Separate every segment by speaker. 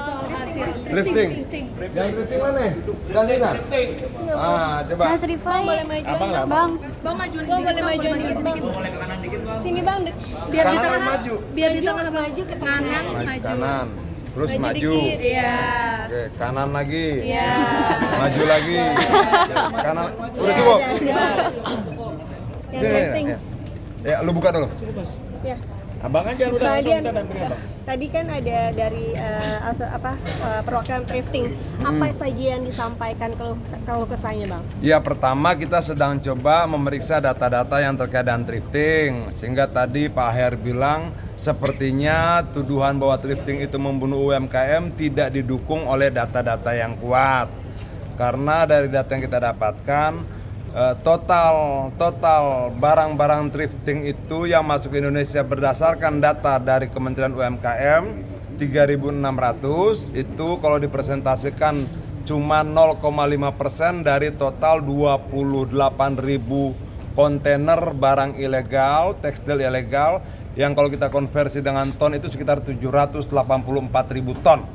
Speaker 1: soal hasil
Speaker 2: Drifting. Yang drifting mana? Gantian. Coba.
Speaker 3: Mas Rifai,
Speaker 4: Boleh majuan
Speaker 2: Abang lah.
Speaker 3: Bang,
Speaker 1: Bang maju
Speaker 4: Bang,
Speaker 1: sedikit,
Speaker 4: boleh majuan dikit, Bang. Sini Bang,
Speaker 1: Biar di
Speaker 2: Kanan
Speaker 1: tengah,
Speaker 2: maju.
Speaker 1: biar di tengah Bang.
Speaker 4: maju ke tengah.
Speaker 1: Kanan
Speaker 2: Maju
Speaker 1: maju.
Speaker 2: kanan. Terus
Speaker 4: Maju
Speaker 2: maju.
Speaker 4: dikit.
Speaker 1: Iya.
Speaker 2: Oke, kanan lagi.
Speaker 1: Iya.
Speaker 2: Maju lagi. Kanan. Udah cukup.
Speaker 4: Yang
Speaker 2: Sini.
Speaker 4: drifting.
Speaker 2: Ya, lu buka dulu.
Speaker 4: Ya.
Speaker 5: Abang aja udah langsung
Speaker 4: Kemudian,
Speaker 5: kita dampingin abang.
Speaker 4: tadi kan ada dari perwakilan drifting. Apa saja yang disampaikan kalau kesannya Bang?
Speaker 2: Ya, pertama kita sedang coba memeriksa data-data yang terkait dengan drifting. Sehingga tadi Pak Her bilang sepertinya tuduhan bahwa drifting itu membunuh UMKM tidak didukung oleh data-data yang kuat. Karena dari data yang kita dapatkan total barang-barang drifting itu yang masuk ke Indonesia berdasarkan data dari Kementerian UMKM 3.600 itu kalau dipresentasikan cuma 0,5% dari total 28.000 kontainer barang ilegal, tekstil ilegal yang kalau kita konversi dengan ton itu sekitar 784.000 ton.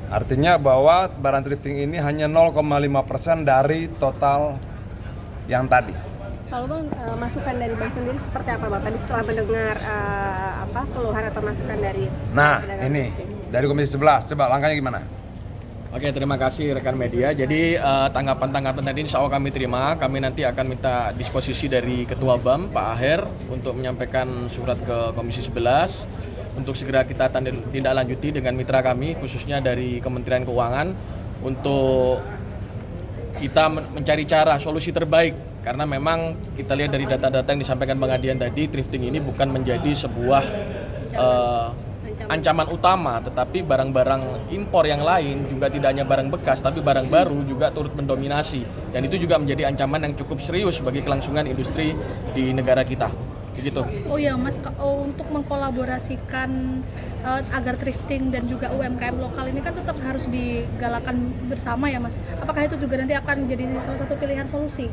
Speaker 2: Artinya bahwa barang drifting ini hanya 0,5% dari total yang tadi.
Speaker 4: Kalau Bang, masukan dari Bang sendiri seperti apa Bang? Tadi setelah mendengar keluhan atau masukan dari
Speaker 2: Nah,
Speaker 4: pedagang
Speaker 2: ini
Speaker 4: drifting.
Speaker 2: dari Komisi 11, coba langkahnya gimana?
Speaker 5: Oke, terima kasih rekan media. Jadi tanggapan-tanggapan tadi insya Allah kami terima. Kami nanti akan minta disposisi dari Ketua BAM, Pak Aher, untuk menyampaikan surat ke Komisi 11 untuk segera kita tindak lanjuti dengan mitra kami, khususnya dari Kementerian Keuangan, untuk kita mencari cara solusi terbaik. Karena memang kita lihat dari data-data yang disampaikan Bang Adian tadi, drifting ini bukan menjadi sebuah ancaman utama, tetapi barang-barang impor yang lain juga tidak hanya barang bekas, tapi barang baru juga turut mendominasi. Dan itu juga menjadi ancaman yang cukup serius bagi kelangsungan industri di negara kita. Begitu.
Speaker 1: Oh ya Mas, untuk mengkolaborasikan agar drifting dan juga UMKM lokal ini kan tetap harus digalakan bersama ya Mas. Apakah itu juga nanti akan menjadi salah satu pilihan solusi?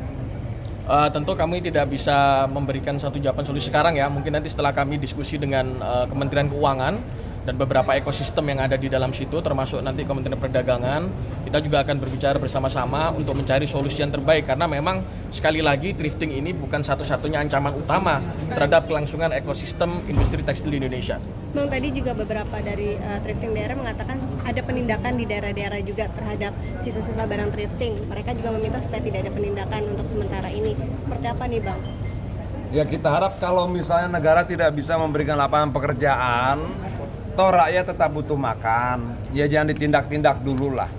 Speaker 5: Tentu kami tidak bisa memberikan satu jawaban solusi sekarang ya. Mungkin nanti setelah kami diskusi dengan Kementerian Keuangan dan beberapa ekosistem yang ada di dalam situ, termasuk nanti Kementerian Perdagangan, kita juga akan berbicara bersama-sama untuk mencari solusi yang terbaik. Karena memang sekali lagi drifting ini bukan satu-satunya ancaman utama terhadap kelangsungan ekosistem industri tekstil di Indonesia.
Speaker 4: Bang, tadi juga beberapa dari drifting daerah mengatakan ada penindakan di daerah-daerah juga terhadap sisa-sisa barang drifting. Mereka juga meminta supaya tidak ada penindakan untuk sementara ini. Seperti apa nih Bang?
Speaker 2: Ya kita harap kalau misalnya negara tidak bisa memberikan lapangan pekerjaan, toh rakyat tetap butuh makan, ya jangan ditindak-tindak dulu lah.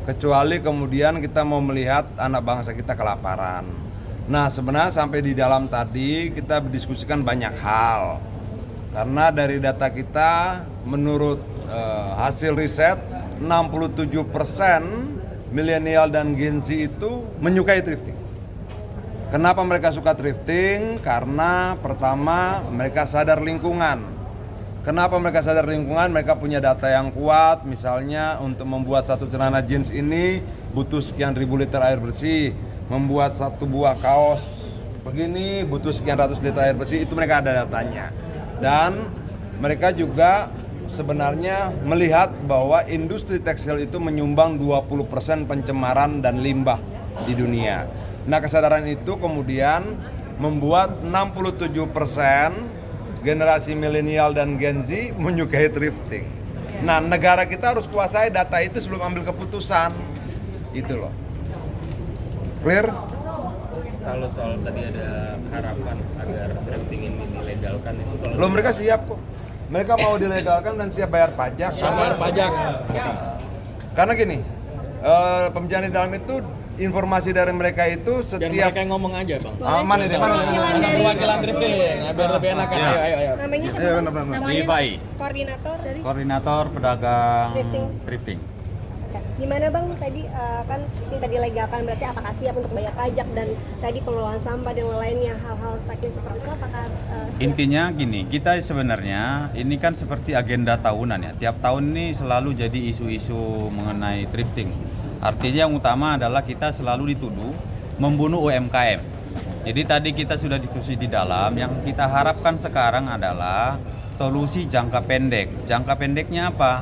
Speaker 2: Kecuali kemudian kita mau melihat anak bangsa kita kelaparan. Nah sebenarnya sampai di dalam tadi kita berdiskusikan banyak hal. Karena dari data kita menurut hasil riset 67% milenial dan Gen Z itu menyukai drifting. Kenapa mereka suka drifting? Karena pertama mereka sadar lingkungan. Kenapa mereka sadar lingkungan? Mereka punya data yang kuat, misalnya untuk membuat satu celana jeans ini butuh sekian ribu liter air bersih, membuat satu buah kaos begini butuh sekian ratus liter air bersih, itu mereka ada datanya. Dan mereka juga sebenarnya melihat bahwa industri tekstil itu menyumbang 20% pencemaran dan limbah di dunia. Nah kesadaran itu kemudian membuat 67% generasi milenial dan Gen Z menyukai drifting. Nah, negara kita harus kuasai data itu sebelum ambil keputusan. Itu loh. Clear?
Speaker 6: Kalau soal tadi ada harapan agar drifting ini dilegalkan itu kalau
Speaker 2: Loh, mereka siap kok. Mereka mau dilegalkan dan siap bayar pajak.
Speaker 5: Bayar pajak.
Speaker 2: Karena gini, pembicaraan di dalam itu informasi dari mereka itu
Speaker 5: Dan
Speaker 2: setiap
Speaker 5: mereka yang ngomong aja Bang.
Speaker 2: mana ini?
Speaker 5: Ada perwakilan drifting, biar lebih enakan. Ayo.
Speaker 4: Namanya siapa?
Speaker 2: Iya
Speaker 4: Bang?
Speaker 2: benar.
Speaker 4: Namanya
Speaker 7: Rifai,
Speaker 4: koordinator dari
Speaker 7: koordinator pedagang
Speaker 4: Drifting.
Speaker 7: drifting.
Speaker 4: Oke. Gimana Bang tadi kan minta dilegalkan, berarti apakah siap untuk bayar pajak dan tadi pengelolaan sampah dan lainnya, hal-hal teknis seperti itu apakah siap?
Speaker 7: Intinya gini, kita sebenarnya ini kan seperti agenda tahunan ya. Tiap tahun ini selalu jadi isu-isu mengenai drifting. Artinya yang utama adalah kita selalu dituduh membunuh UMKM. Jadi tadi kita sudah diskusi di dalam, yang kita harapkan sekarang adalah solusi jangka pendek. Jangka pendeknya apa?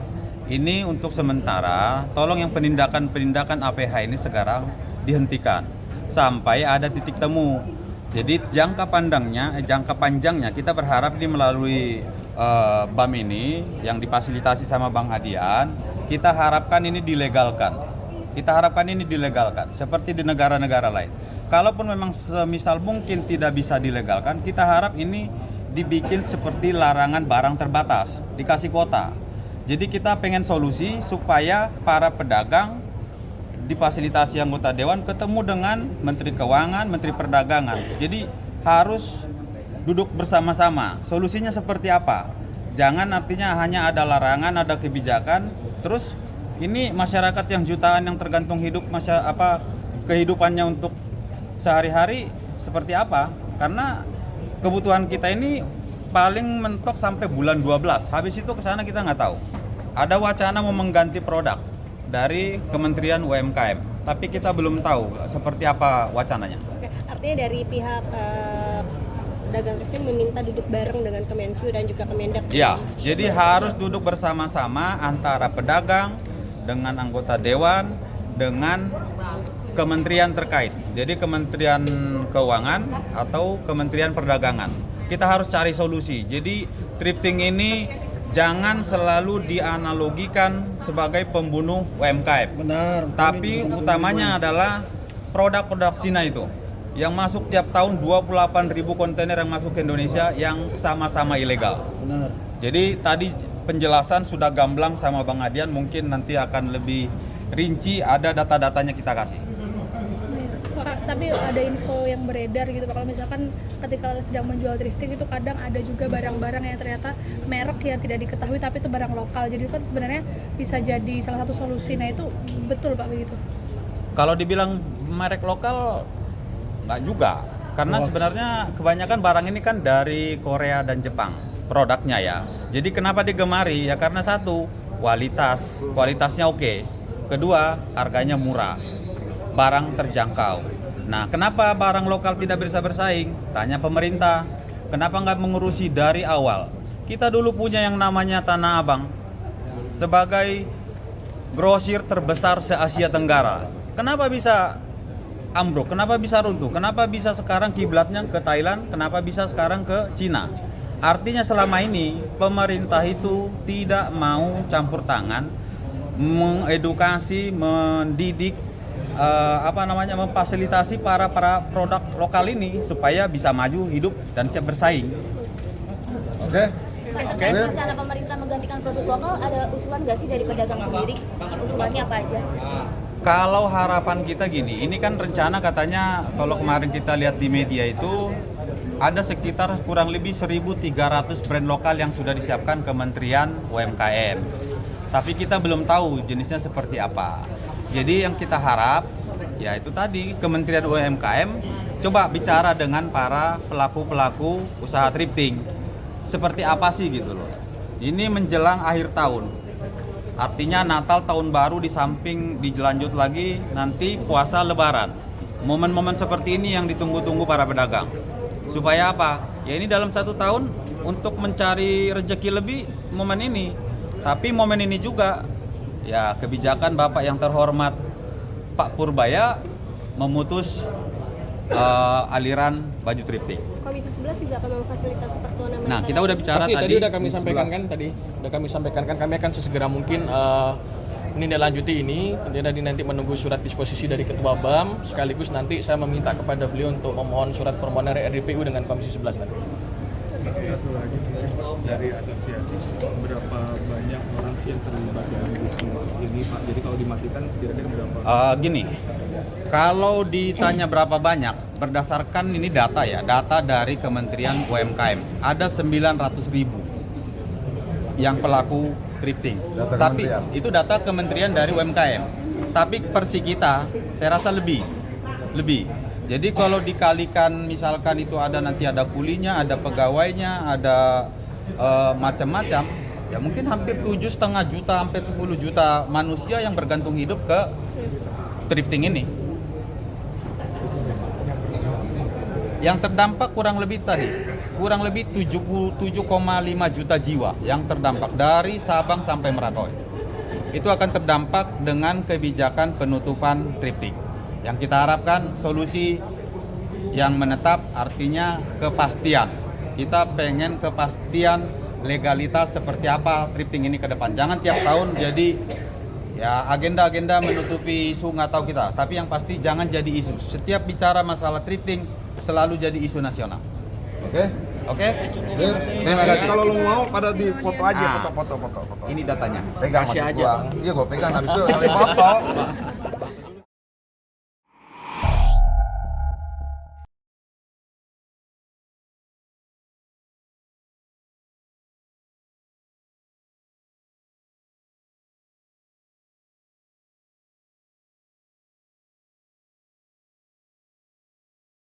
Speaker 7: ini untuk sementara tolong yang penindakan APH ini sekarang dihentikan sampai ada titik temu. Jadi jangka panjangnya kita berharap ini melalui BAM ini yang difasilitasi sama Bang Adian, kita harapkan ini dilegalkan. Seperti di negara-negara lain. Kalaupun memang semisal mungkin tidak bisa dilegalkan, kita harap ini dibikin seperti larangan barang terbatas, dikasih kuota. Jadi kita pengen solusi supaya para pedagang difasilitasi anggota dewan ketemu dengan Menteri Keuangan, Menteri Perdagangan. Jadi harus duduk bersama-sama. Solusinya seperti apa? Jangan artinya hanya ada larangan, ada kebijakan, terus ini masyarakat yang jutaan yang tergantung hidup kehidupannya untuk sehari-hari seperti apa? Karena kebutuhan kita ini paling mentok sampai bulan 12. Habis itu ke sana kita nggak tahu. Ada wacana mau mengganti produk dari Kementerian UMKM, tapi kita belum tahu seperti apa wacananya.
Speaker 4: Oke, artinya dari pihak dagang thrifting meminta duduk bareng dengan Kemenq dan juga Kemendak.
Speaker 7: Ya, jadi harus duduk bersama-sama antara pedagang dengan anggota dewan dengan kementerian terkait. Jadi Kementerian Keuangan atau Kementerian Perdagangan. Kita harus cari solusi. Jadi thrifting ini jangan selalu dianalogikan sebagai pembunuh UMKM.
Speaker 5: Benar.
Speaker 7: Tapi utamanya adalah produk-produk Cina itu yang masuk tiap tahun 28.000 kontainer yang masuk ke Indonesia yang sama-sama ilegal.
Speaker 5: Benar.
Speaker 7: Jadi tadi penjelasan sudah gamblang sama Bang Adian, mungkin nanti akan lebih rinci, ada data-datanya kita kasih.
Speaker 1: Pak, tapi ada info yang beredar gitu Pak, kalau misalkan ketika sedang menjual thrifting itu kadang ada juga barang-barang yang ternyata merek yang tidak diketahui tapi itu barang lokal. Jadi itu kan sebenarnya bisa jadi salah satu solusi. Nah itu betul Pak begitu?
Speaker 7: Kalau dibilang merek lokal nggak juga, karena sebenarnya kebanyakan barang ini kan dari Korea dan Jepang produknya ya. Jadi kenapa digemari? Ya karena satu, kualitasnya oke. Kedua, harganya murah, barang terjangkau. Nah, kenapa barang lokal tidak bisa bersaing? Tanya pemerintah, kenapa nggak mengurusi dari awal? Kita dulu punya yang namanya Tanah Abang sebagai grosir terbesar se-Asia Tenggara. Kenapa bisa ambruk? Kenapa bisa runtuh? Kenapa bisa sekarang kiblatnya ke Thailand? Kenapa bisa sekarang ke Cina? Artinya selama ini pemerintah itu tidak mau campur tangan, mengedukasi, mendidik, memfasilitasi para produk lokal ini supaya bisa maju, hidup dan siap bersaing.
Speaker 2: Oke.
Speaker 3: Terkait rencana pemerintah menggantikan produk lokal, ada usulan nggak sih dari pedagang sendiri? Usulannya apa aja?
Speaker 7: Kalau harapan kita gini, ini kan rencana katanya kalau kemarin kita lihat di media itu ada sekitar kurang lebih 1.300 brand lokal yang sudah disiapkan Kementerian UMKM. Tapi kita belum tahu jenisnya seperti apa. Jadi yang kita harap, ya itu tadi Kementerian UMKM coba bicara dengan para pelaku-pelaku usaha thrifting. Seperti apa sih gitu loh. Ini menjelang akhir tahun. Artinya Natal, tahun baru, di samping dilanjut lagi nanti puasa lebaran. Momen-momen seperti ini yang ditunggu-tunggu para pedagang. Supaya apa? Ya ini dalam 1 tahun untuk mencari rezeki lebih momen ini. Tapi momen ini juga ya kebijakan Bapak yang terhormat Pak Purbaya memutus aliran baju thrifting.
Speaker 4: Komisi 11 juga akan memfasilitasi pertuanan.
Speaker 7: Nah, kita udah bicara
Speaker 5: Tadi udah kami sampaikan kan kami akan sesegera mungkin menindaklanjuti ini. Nanti menunggu surat disposisi dari Ketua BAM, sekaligus nanti saya meminta kepada beliau untuk memohon surat permohonan RDPU dengan Komisi 11 nanti.
Speaker 8: Satu lagi dari asosiasi, berapa banyak orang sih yang terlibat dalam bisnis ini Pak? Jadi kalau dimatikan kira-kira berapa?
Speaker 7: Gini, kalau ditanya berapa banyak, berdasarkan ini data ya, data dari Kementerian UMKM, ada 900.000 yang pelaku thrifting. Tapi itu data Kementerian dari UMKM. Tapi versi kita, saya rasa lebih. Jadi kalau dikalikan misalkan itu nanti ada kulinya, ada pegawainya, ada macam-macam, ya mungkin hampir 7,5 juta sampai 10 juta manusia yang bergantung hidup ke thrifting ini. Yang terdampak kurang lebih 77,5 juta jiwa yang terdampak dari Sabang sampai Merauke. itu akan terdampak dengan kebijakan penutupan thrifting. Yang kita harapkan solusi yang menetap artinya kepastian. Kita pengen kepastian legalitas seperti apa thrifting ini ke depan. Jangan tiap tahun jadi ya agenda-agenda menutupi isu nggak tahu kita. Tapi yang pasti jangan jadi isu. Setiap bicara masalah thrifting selalu jadi isu nasional.
Speaker 2: Oke?
Speaker 7: Oke?
Speaker 2: Terima kasih. Kalau lu mau pada di foto aja, foto.
Speaker 7: Ini datanya.
Speaker 2: Pegang
Speaker 5: Kasih
Speaker 2: maksud
Speaker 5: aja,
Speaker 2: gua.
Speaker 5: Bang.
Speaker 2: Iya gua pegang habis itu kali foto.